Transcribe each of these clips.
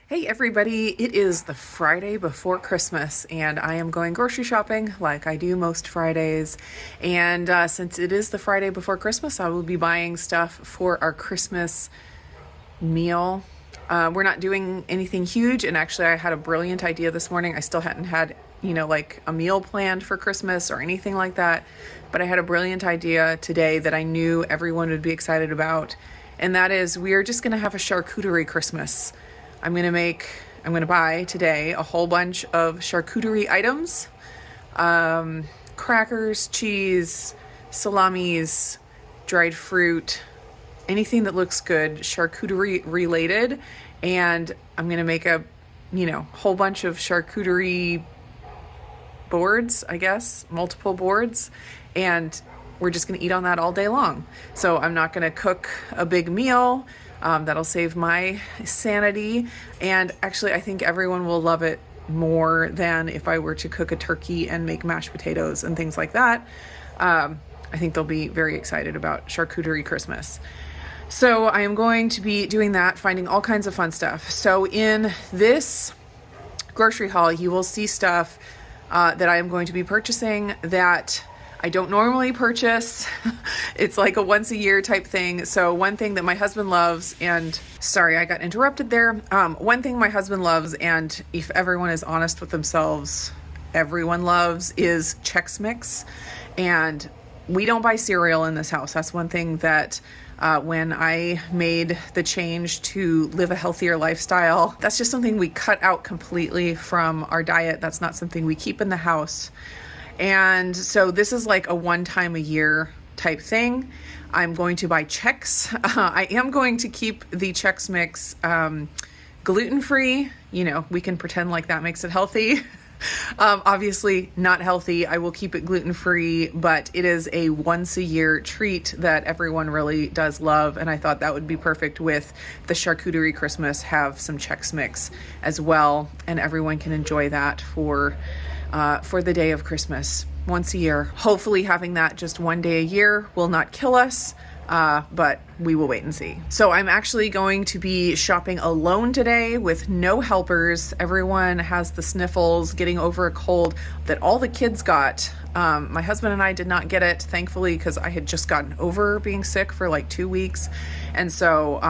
Hey everybody, it is the Friday before Christmas and I am going grocery shopping like I do most Fridays. And since it is the Friday before Christmas, I will be buying stuff for our Christmas meal. We're not doing anything huge, and actually I had a brilliant idea this morning. I still hadn't had, like a meal planned for Christmas or anything like that, but I had a brilliant idea today that I knew everyone would be excited about. And that is, we are just gonna have a charcuterie Christmas. I'm gonna buy today a whole bunch of charcuterie items, crackers, cheese, salamis, dried fruit, anything that looks good, charcuterie related. And I'm gonna make a, whole bunch of charcuterie boards, I guess, multiple boards. And we're just gonna eat on that all day long. So I'm not gonna cook a big meal. That'll save my sanity. And actually, I think everyone will love it more than if I were to cook a turkey and make mashed potatoes and things like that. I think they'll be very excited about charcuterie Christmas. So I am going to be doing that, finding all kinds of fun stuff. So in this grocery haul, you will see stuff that I am going to be purchasing that I don't normally purchase. It's like a once a year type thing. So one thing that my husband loves, and sorry, I got interrupted there. One thing my husband loves, and if everyone is honest with themselves, everyone loves, is Chex Mix. And we don't buy cereal in this house. That's one thing that when I made the change to live a healthier lifestyle, that's just something we cut out completely from our diet. That's not something we keep in the house. And so this is like a one time a year type thing. I'm going to buy Chex. I am going to keep the Chex Mix gluten-free. We can pretend like that makes it healthy. Obviously not healthy. I will keep it gluten-free, but it is a once a year treat that everyone really does love. And I thought that would be perfect with the charcuterie Christmas, have some Chex Mix as well. And everyone can enjoy that for the day of Christmas once a year. Hopefully having that just one day a year will not kill us, but we will wait and see. So I'm actually going to be shopping alone today with no helpers. Everyone has the sniffles, getting over a cold that all the kids got. My husband and I did not get it, thankfully, because I had just gotten over being sick for like 2 weeks. And so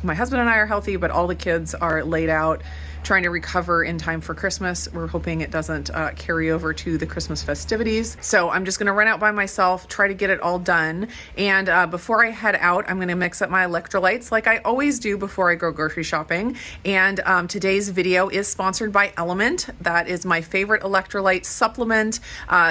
my husband and I are healthy, but all the kids are laid out, trying to recover in time for Christmas. We're hoping it doesn't carry over to the Christmas festivities. So I'm just gonna run out by myself, try to get it all done. And before I head out, I'm gonna mix up my electrolytes like I always do before I go grocery shopping. And today's video is sponsored by Element. That is my favorite electrolyte supplement.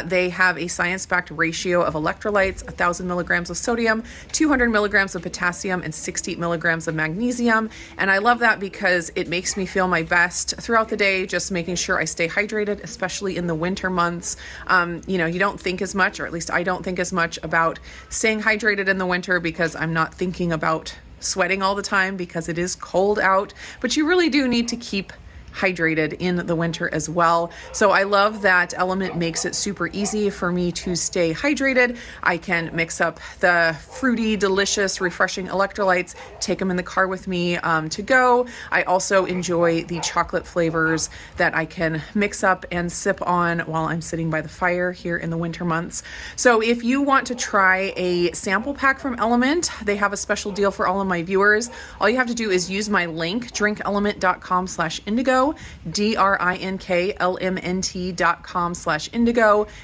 They have a science-backed ratio of electrolytes: 1,000 milligrams of sodium, 200 milligrams of potassium, and 60 milligrams of magnesium. And I love that because it makes me feel my best throughout the day, just making sure I stay hydrated, especially in the winter months. You don't think as much, or at least I don't think as much about staying hydrated in the winter because I'm not thinking about sweating all the time because it is cold out, but you really do need to keep hydrated in the winter as well. So I love that Element makes it super easy for me to stay hydrated. I can mix up the fruity, delicious, refreshing electrolytes, take them in the car with me to go. I also enjoy the chocolate flavors that I can mix up and sip on while I'm sitting by the fire here in the winter months. So if you want to try a sample pack from Element, they have a special deal for all of my viewers. All you have to do is use my link, drinkelement.com/indigo, drinklmnt.com/indigo.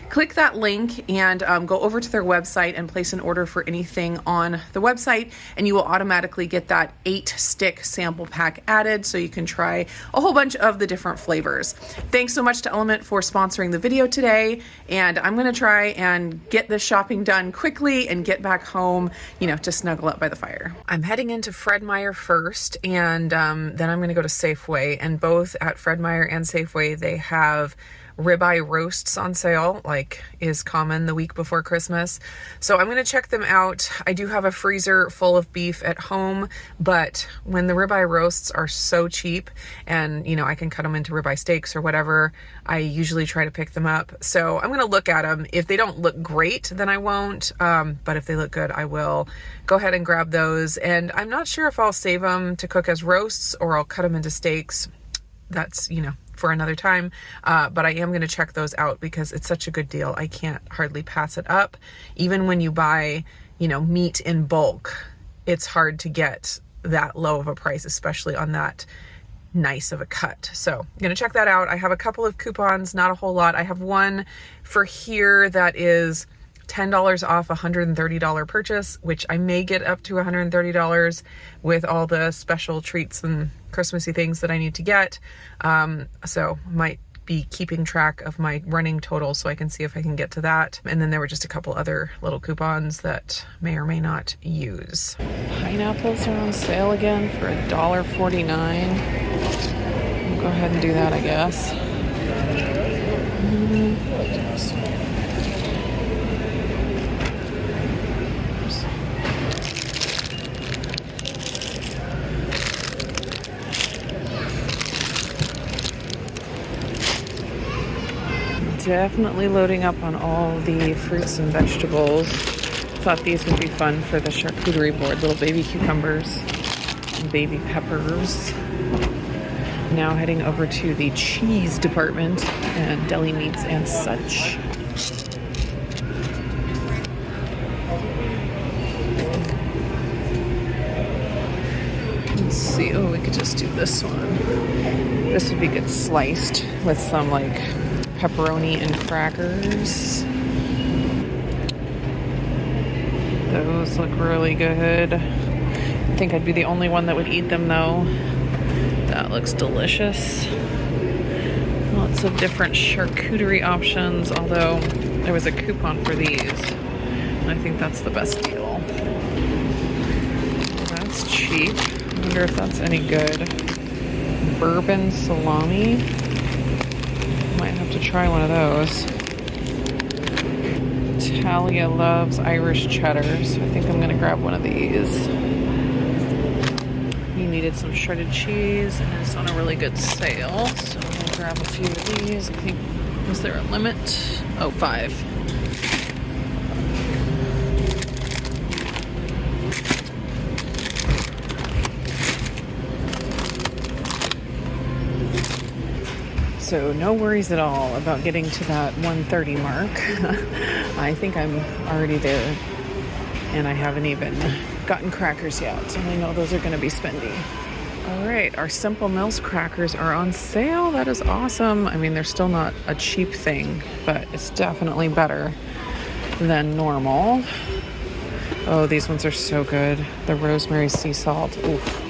Click that link and go over to their website and place an order for anything on the website, and you will automatically get that 8-stick sample pack added so you can try a whole bunch of the different flavors. Thanks so much to Element for sponsoring the video today, and I'm going to try and get this shopping done quickly and get back home, to snuggle up by the fire. I'm heading into Fred Meyer first, and then I'm going to go to Safeway, and both at Fred Meyer and Safeway, they have ribeye roasts on sale, like is common the week before Christmas. So I'm going to check them out. I do have a freezer full of beef at home, but when the ribeye roasts are so cheap and, I can cut them into ribeye steaks or whatever, I usually try to pick them up. So I'm going to look at them. If they don't look great, then I won't. But if they look good, I will go ahead and grab those. And I'm not sure if I'll save them to cook as roasts or I'll cut them into steaks. that's, you know, for another time. But I am going to check those out because it's such a good deal. I can't hardly pass it up. Even when you buy, you know, meat in bulk, it's hard to get that low of a price, especially on that nice of a cut. So I'm going to check that out. I have a couple of coupons, not a whole lot. I have one for here that is $10 off a $130 purchase, which I may get up to $130 with all the special treats and Christmassy things that I need to get. So might be keeping track of my running total so I can see if I can get to that. And then there were just a couple other little coupons that may or may not use. Pineapples are on sale again for $1.49. We'll go ahead and do that, I guess. Definitely loading up on all the fruits and vegetables. Thought these would be fun for the charcuterie board. Little baby cucumbers, baby peppers. Now heading over to the cheese department and deli meats and such. Let's see. Oh, we could just do this one. This would be good sliced with some like pepperoni and crackers. Those look really good. I think I'd be the only one that would eat them though. That looks delicious. Lots of different charcuterie options, although there was a coupon for these. And I think that's the best deal. That's cheap. I wonder if that's any good. Bourbon salami. Might have to try one of those. Talia loves Irish cheddar, so I think I'm gonna grab one of these. He needed some shredded cheese and it's on a really good sale, so I'll grab a few of these. I think, was there a limit? Oh, 5. So no worries at all about getting to that 130 mark. I think I'm already there and I haven't even gotten crackers yet. So I know those are gonna be spendy. All right, our Simple Mills crackers are on sale. That is awesome. I mean, they're still not a cheap thing, but it's definitely better than normal. Oh, these ones are so good. The rosemary sea salt. Oof.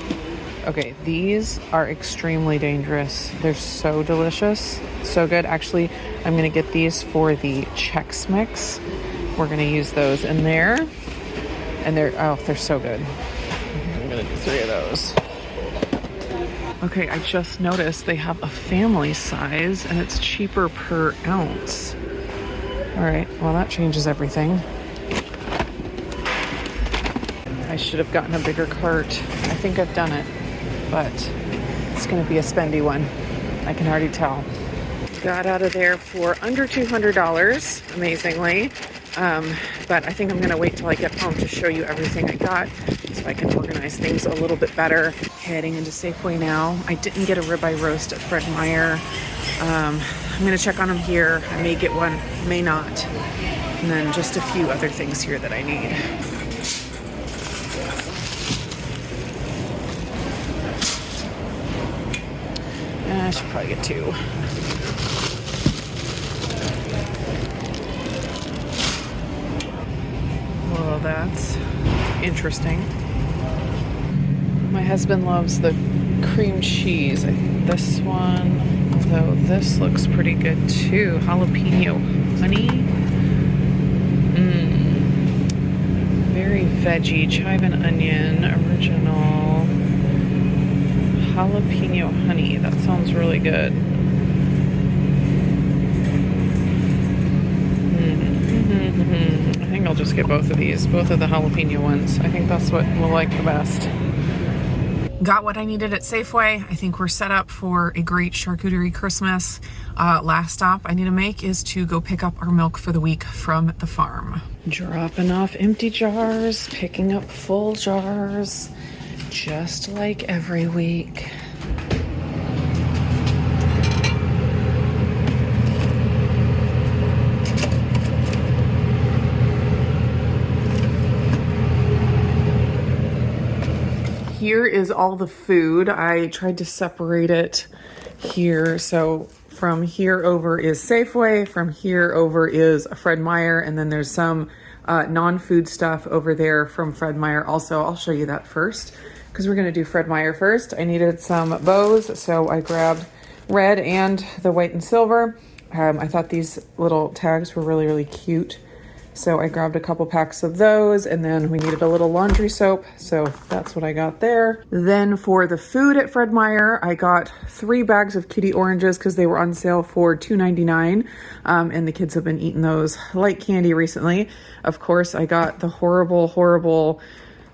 Okay, these are extremely dangerous. They're so delicious, so good. Actually, I'm gonna get these for the Chex Mix. We're gonna use those in there. And they're so good. I'm gonna do 3 of those. Okay, I just noticed they have a family size and it's cheaper per ounce. All right, well that changes everything. I should have gotten a bigger cart. I think I've done it. But it's going to be a spendy one. I can already tell. Got out of there for under $200, amazingly. But I think I'm going to wait till I get home to show you everything I got so I can organize things a little bit better. Heading into Safeway now. I didn't get a ribeye roast at Fred Meyer. I'm going to check on them here. I may get one, may not. And then just a few other things here that I need. I should probably get 2. Well, that's interesting. My husband loves the cream cheese. I think this one, although this looks pretty good too. Jalapeno honey. Very veggie. Chive and onion, original. Jalapeno honey. That sounds really good. I think I'll just get both of these, both of the jalapeno ones. I think that's what we'll like the best. Got what I needed at Safeway. I think we're set up for a great charcuterie Christmas. Last stop I need to make is to go pick up our milk for the week from the farm. Dropping off empty jars, picking up full jars. Just like every week. here is all the food. I tried to separate it here. So from here over is Safeway, from here over is Fred Meyer, and then there's some non-food stuff over there from Fred Meyer also. I'll show you that first because we're gonna do Fred Meyer first. I needed some bows, so I grabbed red and the white and silver. I thought these little tags were really, really cute. So I grabbed a couple packs of those, and then we needed a little laundry soap. So that's what I got there. Then for the food at Fred Meyer, I got 3 bags of kitty oranges because they were on sale for $2.99. And the kids have been eating those like candy recently. Of course, I got the horrible,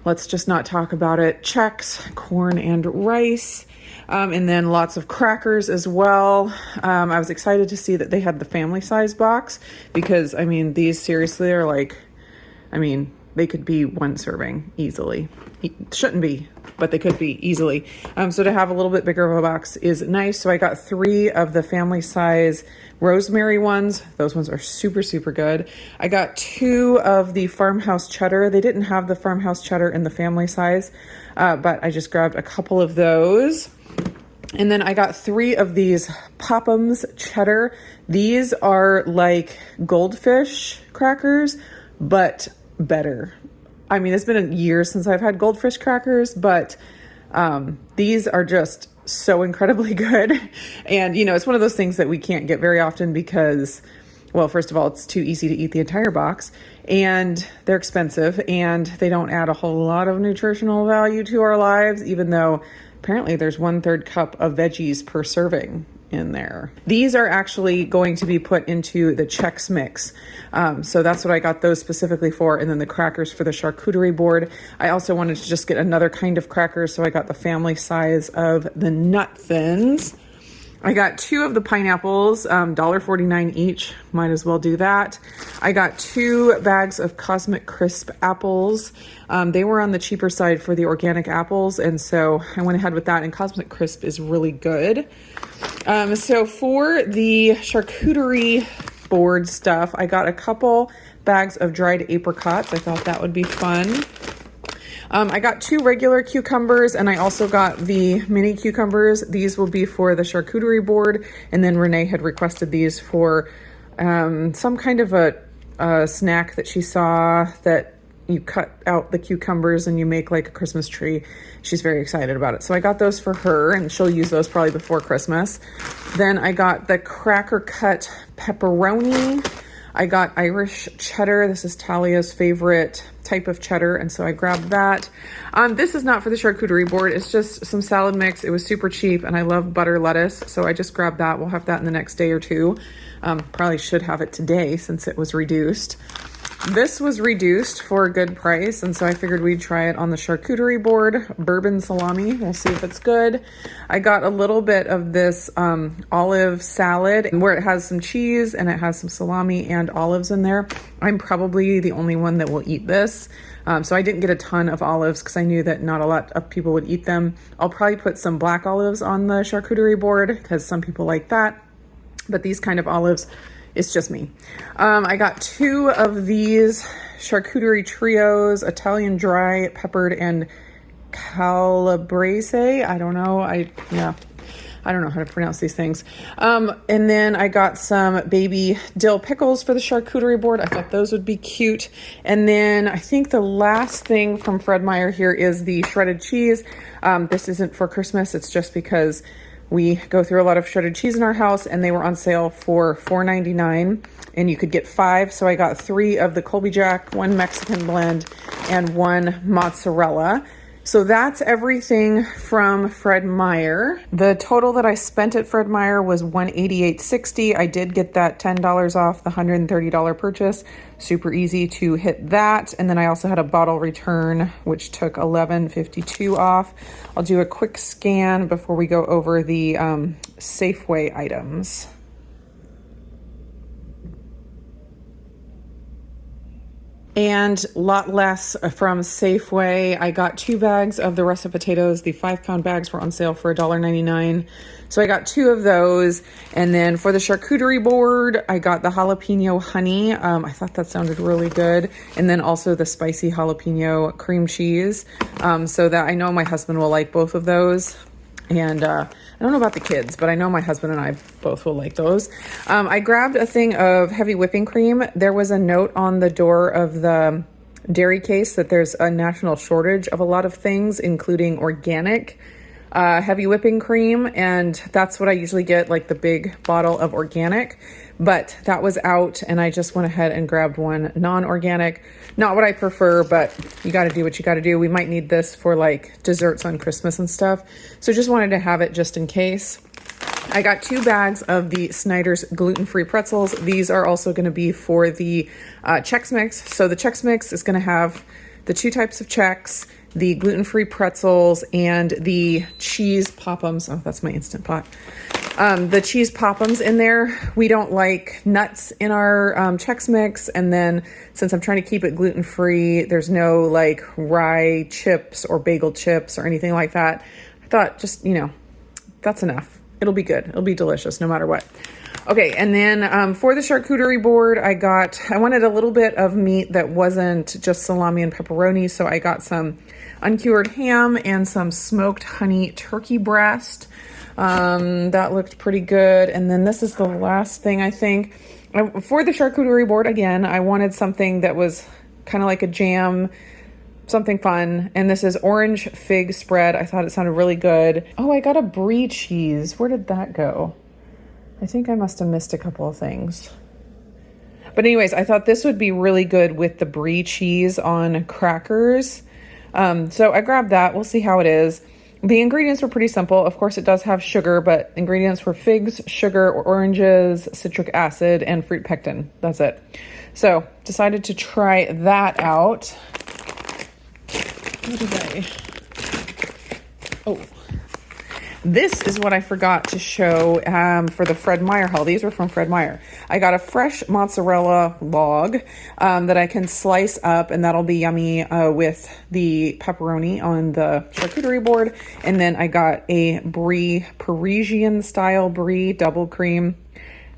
let's just not talk about it, Chex, corn and rice. And then lots of crackers as well. I was excited to see that they had the family size box because, I mean, these seriously are like, I mean, they could be 1 serving easily. Shouldn't be, but they could be easily. So to have a little bit bigger of a box is nice. So I got 3 of the family size rosemary ones. Those ones are super, super good. I got 2 of the farmhouse cheddar. They didn't have the farmhouse cheddar in the family size, but I just grabbed a couple of those. And then I got 3 of these Pop'ems cheddar. These are like goldfish crackers, but better. I mean, it's been years since I've had goldfish crackers, but these are just so incredibly good. And, you know, it's one of those things that we can't get very often because, well, first of all, it's too easy to eat the entire box, and they're expensive, and they don't add a whole lot of nutritional value to our lives, even though apparently there's 1/3 cup of veggies per serving in there. These are actually going to be put into the Chex Mix. So that's what I got those specifically for. And then the crackers for the charcuterie board. I also wanted to just get another kind of crackers. So I got the family size of the Nut Thins. I got 2 of the pineapples, $1.49 each. Might as well do that. I got 2 bags of Cosmic Crisp apples. They were on the cheaper side for the organic apples, and so I went ahead with that, and Cosmic Crisp is really good. So for the charcuterie board stuff, I got a couple bags of dried apricots. I thought that would be fun. I got 2 regular cucumbers, and I also got the mini cucumbers. These will be for the charcuterie board, and then Renee had requested these for some kind of a snack that she saw that you cut out the cucumbers and you make like a Christmas tree. She's very excited about it. So I got those for her, and she'll use those probably before Christmas. Then I got the cracker cut pepperoni. I got Irish cheddar. This is Talia's favorite type of cheddar, and so I grabbed that. This is not for the charcuterie board. It's just some salad mix. It was super cheap, and I love butter lettuce, so I just grabbed that. We'll have that in the next day or 2. Probably should have it today since it was reduced. This was reduced for a good price, and so I figured we'd try it on the charcuterie board. Bourbon salami. We'll see if it's good. I got a little bit of this olive salad where it has some cheese and it has some salami and olives in there. I'm probably the only one that will eat this. So I didn't get a ton of olives because I knew that not a lot of people would eat them. I'll probably put some black olives on the charcuterie board because some people like that. But these kind of olives, it's just me. I got 2 of these charcuterie trios, Italian dry, peppered, and calabrese. I don't know. I don't know how to pronounce these things. And then I got some baby dill pickles for the charcuterie board. I thought those would be cute. And then I think the last thing from Fred Meyer here is the shredded cheese. This isn't for Christmas. It's just because we go through a lot of shredded cheese in our house, and they were on sale for $4.99, and you could get 5. So I got 3 of the Colby Jack, 1 Mexican blend, and 1 mozzarella. So that's everything from Fred Meyer. The total that I spent at Fred Meyer was $188.60. I did get that $10 off the $130 purchase. Super easy to hit that. And then I also had a bottle return, which took $11.52 off. I'll do a quick scan before we go over the Safeway items. and a lot less from Safeway. I got 2 bags of the russet potatoes. The 5-pound bags were on sale for $1.99. So I got 2 of those. And then for the charcuterie board, I got the jalapeno honey. I thought that sounded really good. And then also the spicy jalapeno cream cheese. So that I know my husband will like both of those. And I don't know about the kids, but I know my husband and I both will like those. I grabbed a thing of heavy whipping cream. There was a note on the door of the dairy case that there's a national shortage of a lot of things, including organic heavy whipping cream. And that's what I usually get, like the big bottle of organic. But that was out, and I just went ahead and grabbed one non-organic. Not what I prefer, but you got to do what you got to do. We might need this for like desserts on Christmas and stuff. So just wanted to have it just in case. I got 2 bags of the Snyder's gluten-free pretzels. These are also going to be for the Chex Mix. So the Chex Mix is going to have the 2 types of Chex, the gluten-free pretzels, and the cheese Pop-Ums. Oh, that's my Instant Pot. The cheese Pop-Ums in there. We don't like nuts in our Chex Mix. And then since I'm trying to keep it gluten-free, there's no like rye chips or bagel chips or anything like that. I thought just, that's enough. It'll be good. It'll be delicious no matter what. Okay, and then for the charcuterie board, I wanted a little bit of meat that wasn't just salami and pepperoni, so I got some uncured ham and some smoked honey turkey breast. That looked pretty good. And then this is the last thing, I think. For the charcuterie board, again, I wanted something that was kind of like a jam, something fun. And this is orange fig spread. I thought it sounded really good. Oh, I got a brie cheese. Where did that go? I think I must have missed a couple of things. But anyways, I thought this would be really good with the brie cheese on crackers. So I grabbed that. We'll see how it is. The ingredients were pretty simple. Of course, it does have sugar, but ingredients were figs, sugar, oranges, citric acid, and fruit pectin. That's it. So decided to try that out. What did I... Oh. This is what I forgot to show for the Fred Meyer haul. These were from Fred Meyer. I got a fresh mozzarella log that I can slice up, and that'll be yummy with the pepperoni on the charcuterie board. And then I got a brie, Parisian style brie, double cream.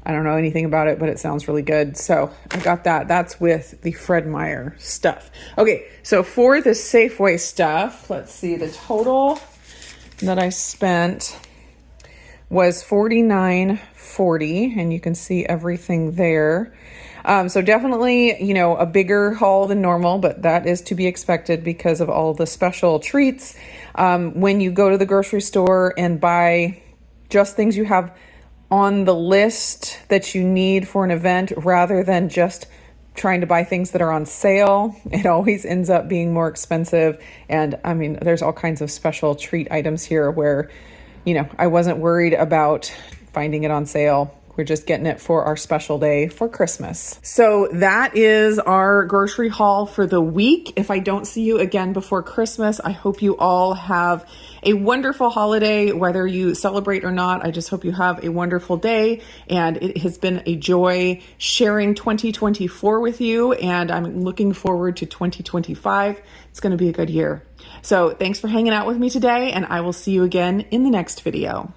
I don't know anything about it, but it sounds really good. So I got that. That's with the Fred Meyer stuff. Okay, so for the Safeway stuff, let's see, the total that I spent was $49.40, and you can see everything there. So definitely, a bigger haul than normal, but that is to be expected because of all the special treats. When you go to the grocery store and buy just things you have on the list that you need for an event, rather than just trying to buy things that are on sale, it always ends up being more expensive. And I mean, there's all kinds of special treat items here where, I wasn't worried about finding it on sale. We're just getting it for our special day for Christmas. So that is our grocery haul for the week. If I don't see you again before Christmas, I hope you all have a wonderful holiday, whether you celebrate or not. I just hope you have a wonderful day. And it has been a joy sharing 2024 with you. And I'm looking forward to 2025. It's going to be a good year. So thanks for hanging out with me today, and I will see you again in the next video.